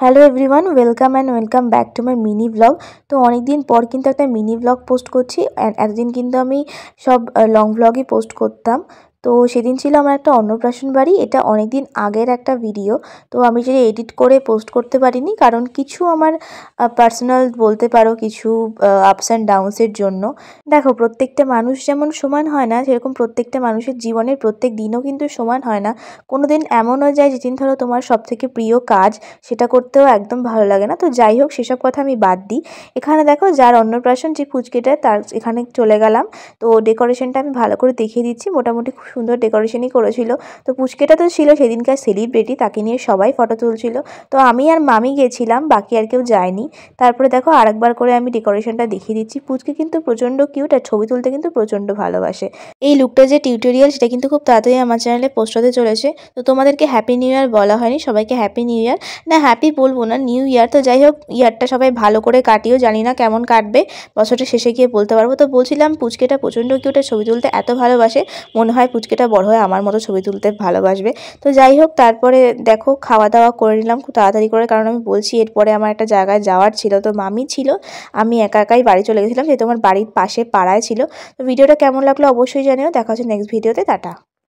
Hello everyone, welcome back to my mini blog. তো অনেক দিন পর কিন্তু একটা মিনি ব্লগ পোস্ট করছি। এতদিন কিন্তু আমি সব লং ব্লগই পোস্ট করতাম। তো সেদিন ছিল আমার একটা অন্নপ্রাশন বাড়ি। এটা অনেক দিন আগের একটা ভিডিও। তো আমি যেটা এডিট করে পোস্ট করতে পারিনি, কারণ কিছু আমার পার্সোনাল বলতে পারো কিছু আপস অ্যান্ড ডাউনসের জন্য। দেখো, প্রত্যেকটা মানুষ যেমন সমান হয় না, সেরকম প্রত্যেকটা মানুষের জীবনের প্রত্যেক দিনও কিন্তু সমান হয় না। কোনো দিন এমনও যায় যেদিন ধরো তোমার সবথেকে প্রিয় কাজ, সেটা করতেও একদম ভালো লাগে না। তো যাই হোক, সেসব কথা আমি বাদ দিই। এখানে দেখো, যার অন্নপ্রাশন, যে পুচকেটা, তার এখানে চলে গেলাম। তো ডেকোরেশনটা আমি ভালো করে দেখিয়ে দিচ্ছি। মোটামুটি খুব সুন্দর ডেকোরেশনই করেছিল। তো পুচকেটা তো ছিল সেদিনকার সেলিব্রিটি, তাকে নিয়ে সবাই ফটো তুলছিল। তো আমি আর মামি গেছিলাম, বাকি আর কেউ যায়নি। তারপরে দেখো, আরেকবার করে আমি ডেকোরেশনটা দেখিয়ে দিচ্ছি। পুচকে কিন্তু প্রচণ্ড কিউট, আর ছবি তুলতে কিন্তু প্রচণ্ড ভালোবাসে। এই লুকটা যে টিউটোরিয়াল, সেটা কিন্তু খুব তাড়াতাড়ি আমার চ্যানেলে পোস্ট হতে চলেছে। তো তোমাদেরকে হ্যাপি নিউ ইয়ার বলা হয়নি, সবাইকে হ্যাপি নিউ ইয়ার। না, হ্যাপি বলবো না, নিউ ইয়ার। তো যাই হোক, ইয়ারটা সবাই ভালো করে কাটিও, জানি না কেমন কাটবে, বছরটা শেষে গিয়ে বলতে পারবো। তো বলছিলাম, পুচকেটা প্রচণ্ড কিউট, ছবি তুলতে এত ভালোবাসে, মনে হয় পুচকেটা বড় হয়ে আমার মতো ছবি তুলতে ভালোবাসবে। তো যাই হোক, তারপরে দেখো খাওয়া দাওয়া করে নিলাম খুব তাড়াতাড়ি করে, কারণ আমি বলছি এরপরে আমার একটা জায়গায় যাওয়ার ছিল। তো মামি ছিল, আমি একা একাই বাড়ি চলে গেছিলাম, যেহেতু আমার বাড়ির পাশে পাড়ায় ছিল। তো ভিডিওটা কেমন লাগলো অবশ্যই জানিও। দেখা হচ্ছে নেক্সট ভিডিওতে। টাটা।